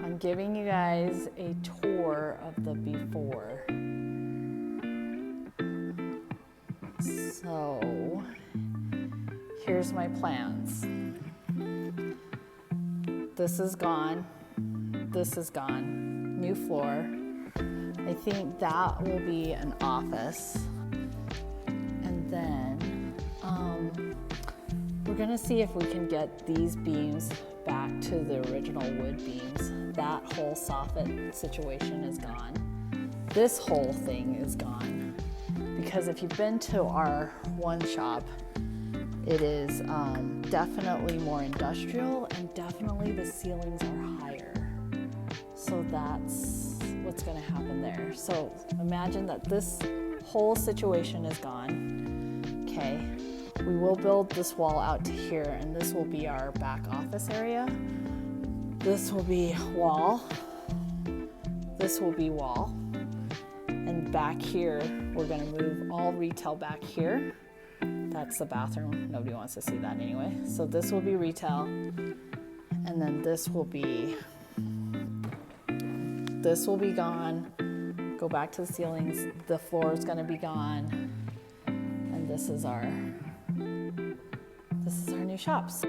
I'm giving you guys a tour of the before. So here's my plans. This is gone. This is gone. New floor. I think that will be an office. And then we're gonna see if we can get these beams back to the original wood beams. That whole soffit situation is gone. This whole thing is gone. Because if you've been to our one shop, it is definitely more industrial and definitely the ceilings are higher. So that's what's gonna happen there. So imagine that this whole situation is gone, okay? We will build this wall out to here and this will be our back office area. This will be wall. This will be wall. And back here, we're gonna move all retail back here. That's the bathroom. Nobody wants to see that anyway. So this will be retail. And then this will be gone. Go back to the ceilings. The floor is gonna be gone. And this is our new shops.